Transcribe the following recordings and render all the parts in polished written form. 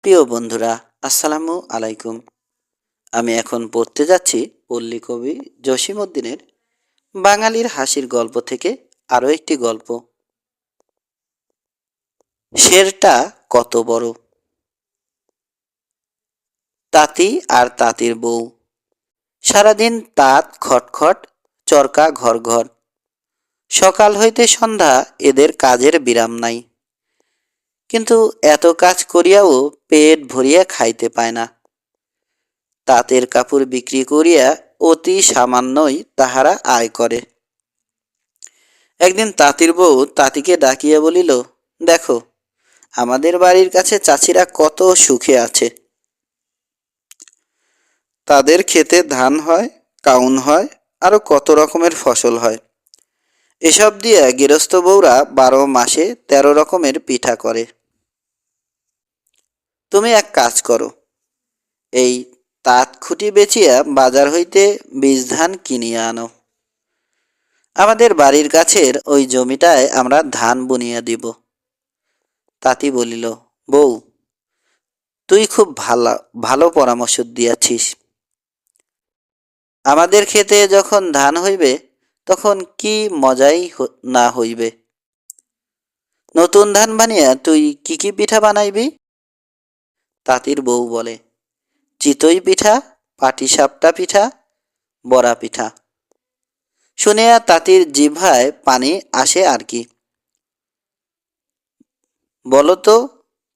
প্রিয় বন্ধুরা, আসসালামু আলাইকুম। আমি এখন পড়তে যাচ্ছি পল্লী কবি জসিমউদ্দিনের বাঙালির হাসির গল্প থেকে আরও একটি গল্প। শেরটা কত বড়। তাঁতি আর তাঁতির বউ। সারাদিন তাঁত খটখট, চরকা ঘর ঘর। সকাল হইতে সন্ধ্যা এদের কাজের বিরাম নাই। কিন্তু এত কাজ করিয়াও পেট ভরিয়া খাইতে পায় না। তাঁতের কাপড় বিক্রি করিয়া অতি সামান্যই তাহারা আয় করে। একদিন তাঁতির বউ তাঁতিকে ডাকিয়া বলিল, দেখো, আমাদের বাড়ির কাছে চাচিরা কত সুখে আছে। তাদের ক্ষেতে ধান হয়, কাউন হয়, আরো কত রকমের ফসল হয়। এসব দিয়ে গৃহস্থ বউরা 12 মাসে 13 রকমের পিঠা করে। তুমি এক কাজ করো, এই তাঁত খুঁটি বেচিয়া বাজার হইতে বীজ ধান কিনিয়া আনো। আমাদের বাড়ির কাছের ওই জমিটায় আমরা ধান বুনিয়া দিব। তাঁতি বলিল, বউ, তুই খুব ভালো ভালো পরামর্শ দিয়াছিস। আমাদের ক্ষেতে যখন ধান হইবে তখন কি মজাই না হইবে। নতুন ধান বানিয়া তুই কি কি পিঠা বানাইবি? তাঁতির বউ বলে, চিতই পিঠা, পাটিসাপটা পিঠা, বড়া পিঠা। শুনিয়া তাঁতির জিহ্বায় পানি আসে আর কি। বলো তো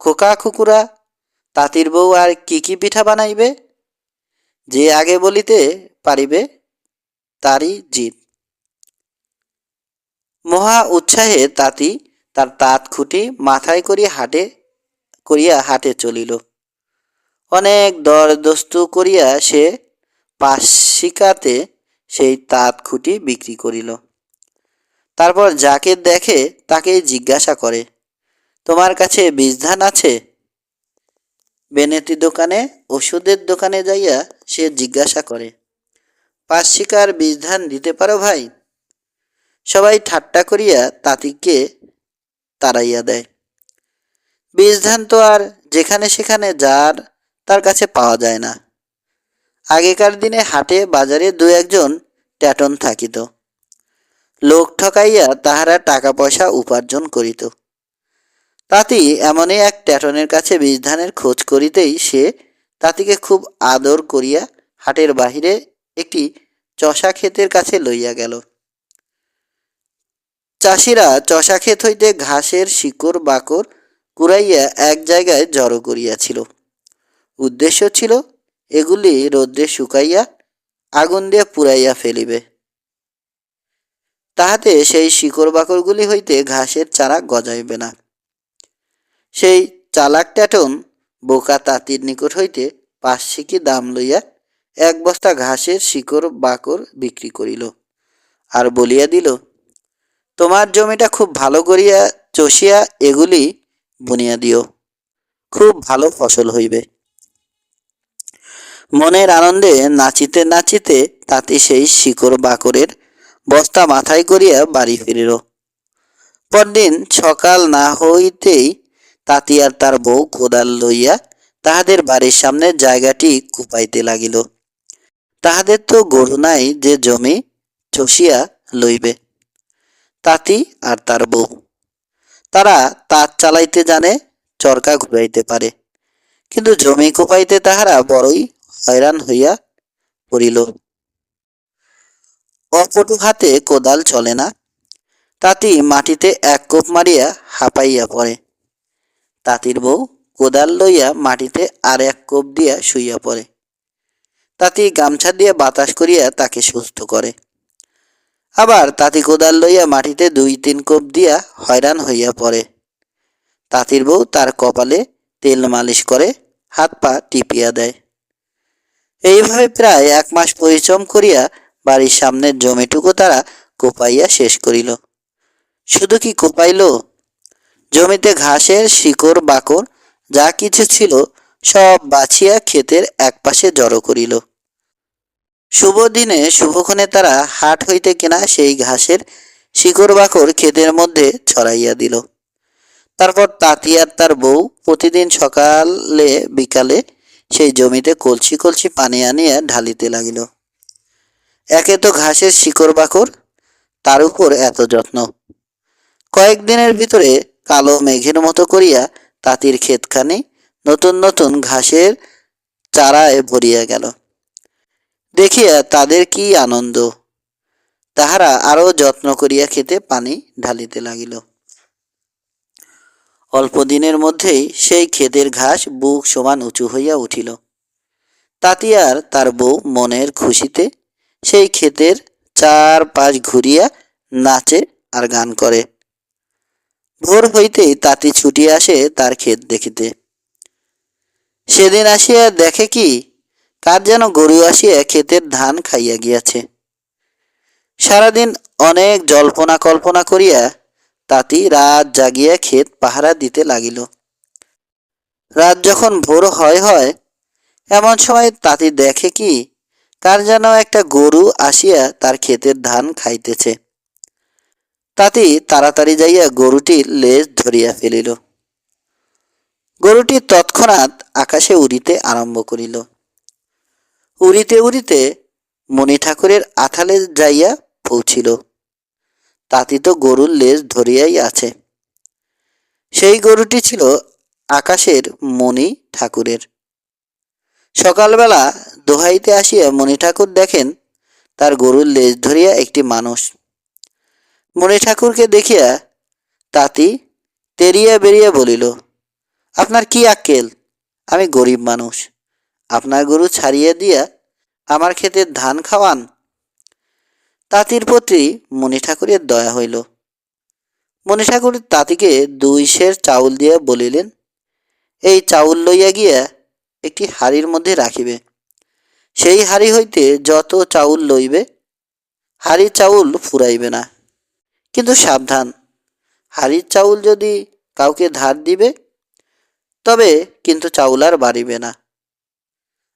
খোকা খুকুরা, তাঁতির বউ আর কি কি পিঠা বানাইবে? যে আগে বলিতে পারিবে তারই জিত। মহা উৎসাহে তাঁতি তার তাঁত খুঁটি মাথায় করিয়া হাটে চলিল। অনেক দরদস্তু করিয়া সে পাশিকাতে সেই তাঁত খুঁটি বিক্রি করিল। তারপর যাকে দেখে তাকেই জিজ্ঞাসা করে, তোমার কাছে বীজ ধান আছে? বেনেতি দোকানে, ওষুধের দোকানে যাইয়া সে জিজ্ঞাসা করে, পাশিকার বীজ ধান দিতে পারো ভাই? সবাই ঠাট্টা করিয়া তাঁতিকে তাড়াইয়া দেয়। বীজ ধান তো আর যেখানে সেখানে যার তার কাছে পাওয়া যায় না। আগেকার দিনে হাটে বাজারে দু একজন ট্যাটন থাকিত। লোক ঠকাইয়া তাহারা টাকা পয়সা উপার্জন করিত। তাঁতি এমনই এক ট্যাটনের কাছে বীজ ধানের খোঁজ করিতেই সে তাঁতিকে খুব আদর করিয়া হাটের বাহিরে একটি চষা ক্ষেতের কাছে লইয়া গেল। চাষিরা চষা ক্ষেত হইতে ঘাসের শিকড় বাকড় কুড়াইয়া এক জায়গায় জড়ো করিয়াছিল। উদ্দেশ্য ছিল এগুলি রৌদ্রে শুকাইয়া আগুন দিয়ে পুড়াইয়া ফেলিবে, তাহাতে সেই শিকড় বাকড়গুলি হইতে ঘাসের চারা গজাইবে না। সেই চালাক ট্যাটন বোকা তাঁতির নিকট হইতে 5 সিকি দাম লইয়া 1 বস্তা ঘাসের শিকড় বাকড় বিক্রি করিল, আর বলিয়া দিল, তোমার জমিটা খুব ভালো করিয়া চষিয়া এগুলি বুনিয়া দিও, খুব ভালো ফসল হইবে। মনের আনন্দে নাচিতে নাচিতে তাঁতি সেই শিকড় বাকড়ের বস্তা মাথায় করিয়া বাড়ি ফিরিল। পরদিন সকাল না হইতেই তাঁতি আর তার বউ কোদাল লইয়া তাহাদের বাড়ির সামনের জায়গাটি কুপাইতে লাগিল। তাহাদের তো গরু নাই যে জমি চষিয়া লইবে। তাঁতি আর তার বউ, তারা তাঁত চালাইতে জানে, চরকা ঘুরাইতে পারে, কিন্তু জমি কোপাইতে তাহারা বড়ই হয়রান হইয়া পড়িল। অপটু হাতে কোদাল চলে না। তাঁতি মাটিতে এক কোপ মারিয়া হাঁপাইয়া পড়ে। তাঁতির বউ কোদাল লইয়া মাটিতে আর এক কোপ দিয়া শুইয়া পড়ে। তাঁতি গামছা দিয়া বাতাস করিয়া তাকে সুস্থ করে। আবার তাঁতি কোদাল লইয়া মাটিতে 2-3 কোপ দিয়া হয়রান হইয়া পড়ে। তাঁতির বউ তার কপালে তেল মালিশ করে, হাত পা টিপিয়া দেয়। এইভাবে প্রায় 1 মাস পরিশ্রম করিয়া বাড়ির সামনের জমিটুকু তারা কোপাইয়া শেষ করিল। শুধু কি কোপাইল, জমিতে ঘাসের শিকড় বাকড় যা কিছু ছিল সব বাছিয়া ক্ষেতের একপাশে জড়ো করিল। শুভ দিনে শুভক্ষণে তারা হাট হইতে কেনা সেই ঘাসের শিকড় বাকড় ক্ষেতের মধ্যে ছড়াইয়া দিল। তারপর তাঁতি আর তার বউ প্রতিদিন সকালে বিকালে সেই জমিতে কলসি কলসি পানি আনিয়া ঢালিতে লাগিল। একে তো ঘাসের শিকড় বাকড়, তার উপর এত যত্ন। কয়েকদিনের ভিতরে কালো মেঘের মতো করিয়া তাঁতির ক্ষেতখানি নতুন নতুন ঘাসের চারায় ভরিয়া গেল। দেখিয়া তাদের কি আনন্দ! তাহারা আরো যত্ন করিয়া খেতে পানি ঢালিতে লাগিল। অল্প দিনের মধ্যেই সেই ক্ষেতের ঘাস বুক সমান উঁচু হইয়া উঠিল। তাঁতি আর তার বউ মনের খুশিতে সেই ক্ষেতের চারপাশ ঘুরিয়া নাচে আর গান করে। ভোর হইতেই তাঁতি ছুটিয়া আসে তার ক্ষেত দেখিতে। সেদিন আসিয়া দেখে কি, কার যেন গরু আসিয়া ক্ষেতের ধান খাইয়া গিয়াছে। সারাদিন অনেক জল্পনা কল্পনা করিয়া তাঁতি রাত জাগিয়া ক্ষেত পাহারা দিতে লাগিল। রাত যখন ভোর হয় এমন সময় তাঁতি দেখে কি, কার যেন একটা গরু আসিয়া তার ক্ষেতের ধান খাইতেছে। তাঁতি তাড়াতাড়ি যাইয়া গরুটির লেজ ধরিয়া ফেলিল। গরুটি তৎক্ষণাৎ আকাশে উড়িতে আরম্ভ করিল। উড়িতে উড়িতে মণি ঠাকুরের আঠালে যাইয়া পৌঁছিল। তাঁতি তো গরুর লেজ ধরিয়াই আছে। সেই গরুটি ছিল আকাশের মণি ঠাকুরের। সকালবেলা দোহাইতে আসিয়া মণি ঠাকুর দেখেন তার গরুর লেজ ধরিয়া একটি মানুষ। মণি ঠাকুরকে দেখিয়া তাঁতি তেরিয়া বেরিয়া বলিল, আপনার কি আক্কেল? আমি গরিব মানুষ, আপনার গরু ছাড়িয়া দিয়া আমার ক্ষেতের ধান খাওয়ান? তাঁতির প্রতি মণি ঠাকুরের দয়া হইল। মণি ঠাকুর তাঁতিকে 2 সের চাউল দিয়া বলিলেন, এই চাউল লইয়া গিয়া একটি হাড়ির মধ্যে রাখিবে। সেই হাড়ি হইতে যত চাউল লইবে, হাড়ির চাউল ফুরাইবে না। কিন্তু সাবধান, হাড়ির চাউল যদি কাউকে ধার দিবে, তবে কিন্তু চাউল আর বাড়িবে না।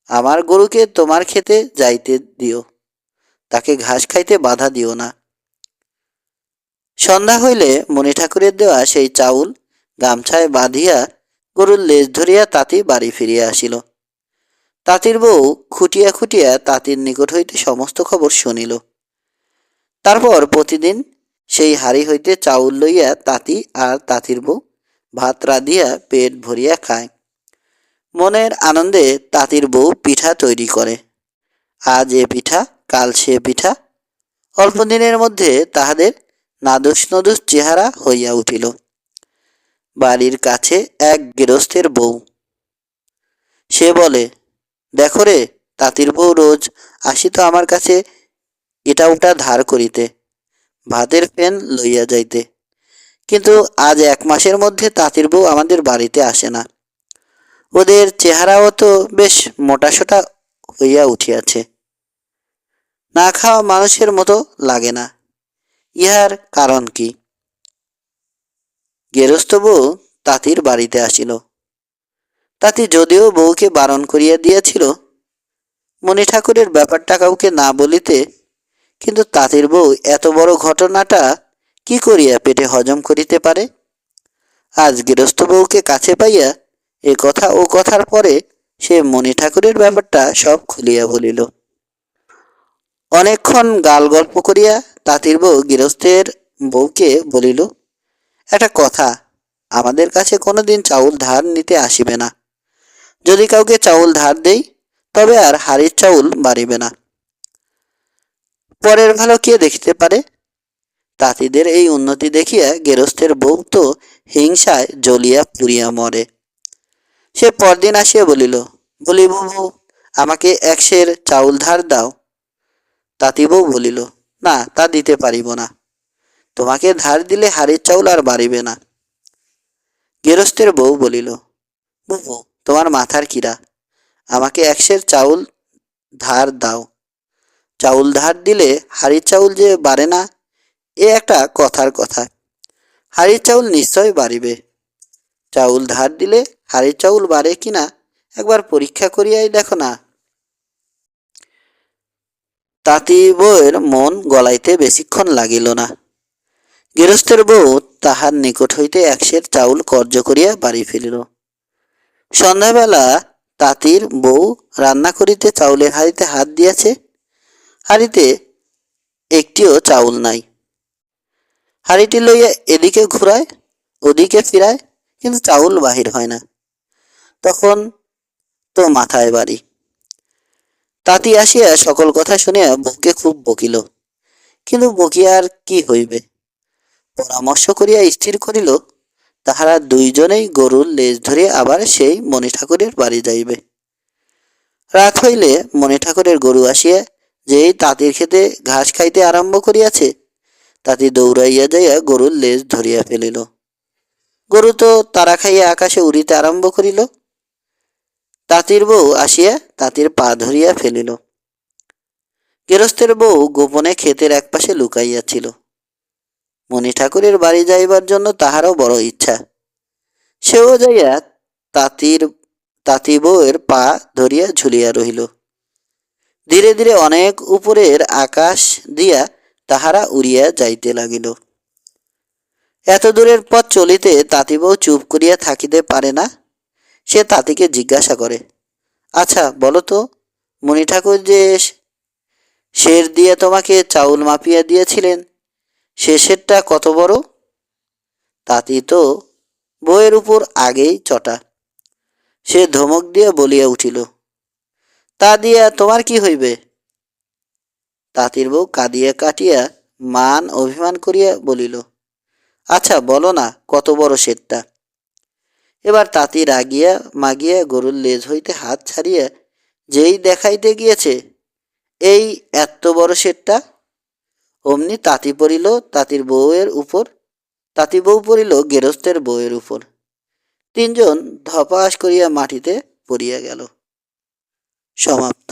আমার গরুকে তোমার খেতে যাইতে দিও, তাকে ঘাস খাইতে বাধা দিও না। সন্ধ্যা হইলে মণি ঠাকুরের দেওয়া সেই চাউল গামছায় বাঁধিয়া গরুর লেজ ধরিয়া তাঁতি বাড়ি ফিরিয়া আসিল। তাঁতির বউ খুঁটিয়া খুঁটিয়া তাঁতির নিকট হইতে সমস্ত খবর শুনিল। তারপর প্রতিদিন সেই হাড়ি হইতে চাউল লইয়া তাঁতি আর তাঁতির বউ ভাত রাঁধিয়া পেট ভরিয়া খায়। মনের আনন্দে তাঁতির বউ পিঠা তৈরি করে। আজ এ পিঠা, কাল সে পিঠা। অল্প দিনের মধ্যে তাহাদের নাদুস নদুস চেহারা হইয়া উঠিল। বাড়ির কাছে এক গেরস্থের বউ। সে বলে, দেখো রে, তাঁতির বউ রোজ আসিত আমার কাছে এটা ওটা ধার করিতে, ভাতের ফেন লইয়া যাইতে। কিন্তু আজ 1 মাসের মধ্যে তাঁতির বউ আমাদের বাড়িতে আসে না। ওদের চেহারাও তো বেশ মোটাসোটা হইয়া উঠিয়াছে। না খাওয়া মানুষের মতো লাগে না। ইহার কারণ কি? গেরস্থ বউ তাঁতির বাড়িতে আসিল। তাঁতি যদিও বউকে বারণ করিয়া দিয়াছিল মণি ঠাকুরের ব্যাপারটা কাউকে না বলিতে, কিন্তু তাঁতির বউ এত বড় ঘটনাটা কি করিয়া পেটে হজম করিতে পারে? আজ গৃহস্থ বউকে কাছে পাইয়া এ কথা ও কথার পরে সে মণি ঠাকুরের ব্যাপারটা সব খুলিয়া বলিল। অনেকক্ষণ গাল গল্প করিয়া তাঁতির বউ গৃহস্থের বউকে বলিল, একটা কথা, আমাদের কাছে কোনোদিন চাউল ধার নিতে আসিবে না। যদি কাউকে চাউল ধার দেই, তবে আর হাড়ির চাউল বাড়িবে না। পরের ভালো কে দেখিতে পারে? তাঁতিদের এই উন্নতি দেখিয়া গেরস্থের বউ তো হিংসায় জ্বলিয়া পুড়িয়া মরে। সে পরদিন আসিয়া বলিল, বলি বউ, আমাকে 1 সের চাউল ধার দাও। তাঁতি বউ বলিল, না, তা দিতে পারিব না। তোমাকে ধার দিলে হাড়ির চাউল আর বাড়িবে না। গেরস্থের বউ বলিল, বউ, তোমার মাথার কিরা, আমাকে 1 সের চাউল ধার দাও। চাউল ধার দিলে হাড়ির চাউল যে বাড়ে না, এ একটা কথার কথা। হাড়ির চাউল নিশ্চয় বাড়িবে। চাউল ধার দিলে হাড়ির চাউল বাড়ে কিনা একবার পরীক্ষা করিয়াই দেখো না। তাঁতি বউয়ের মন গলাইতে বেশিক্ষণ লাগিল না। গৃহস্থের বউ তাহার নিকট হইতে এক সের চাউল কর্য করিয়া বাড়ি ফিরিল। সন্ধ্যাবেলা তাঁতির বউ রান্না করিতে চাউলের হাঁড়িতে হাত দিয়াছে। হাঁড়িতে একটিও চাউল নাই। হাঁড়িটি লইয়া এদিকে ঘুরায়, ওদিকে ফিরায়, কিন্তু চাউল বাহির হয় না। তখন তো মাথায় বাড়ি। তাঁতি আসিয়া সকল কথা শুনিয়া বউকে খুব বকিল, কিন্তু বকিয়া আর কি হইবে। পরামর্শ করিয়া স্থির করিল, তাহারা দুইজনেই গরুর লেজ ধরিয়া আবার সেই মণি ঠাকুরের বাড়ি যাইবে। রাত হইলে মণি ঠাকুরের গরু আসিয়া যেই তাঁতির ক্ষেতে ঘাস খাইতে আরম্ভ করিয়াছে, তাঁতি দৌড়াইয়া যাইয়া গরুর লেজ ধরিয়া ফেলিল। গরু তো তাড়া খাইয়া আকাশে উড়িতে আরম্ভ করিল। তাঁতির বউ আসিয়া তাঁতির পা ধরিয়া ফেলিল। গৃহস্থের বউ গোপনে ক্ষেতের একপাশে লুকাইয়াছিল। মণি ঠাকুরের বাড়ি যাইবার জন্য তাহারও বড় ইচ্ছা। সেও যাইয়া তাঁতি বউয়ের পা ধরিয়া ঝুলিয়া রহিল। ধীরে ধীরে অনেক উপরের আকাশ দিয়া তাহারা উড়িয়া যাইতে লাগিল। এত দূরের পথ চলিতে তাঁতি বউ চুপ করিয়া থাকিতে পারে না। সে তাঁতিকে জিজ্ঞাসা করে, আচ্ছা বলো তো, মণি ঠাকুর যে সের দিয়ে তোমাকে চাউল মাপিয়া দিয়েছিলেন, সে সেরটা কত বড়? তাঁতি তো বউয়ের উপর আগেই চটা। সে ধমক দিয়া বলিয়া উঠিল, তা দিয়া তোমার কি হইবে? তাঁতির বউ কাঁদিয়া কাটিয়া মান অভিমান করিয়া বলিল, আচ্ছা বলো না কত বড় সেরটা। এবার তাঁতি রাগিয়া মাগিয়া গরুর লেজ হইতে হাত ছাড়িয়া যেই দেখাইতে গিয়েছে এই এত বড় সেরটা, অমনি তাঁতি পড়িল তাঁতির বউয়ের উপর, তাঁতি বউ পড়িল গেরস্তের বউয়ের উপর। তিনজন ধপাস করিয়া মাটিতে পড়িয়া গেল। সমাপ্ত।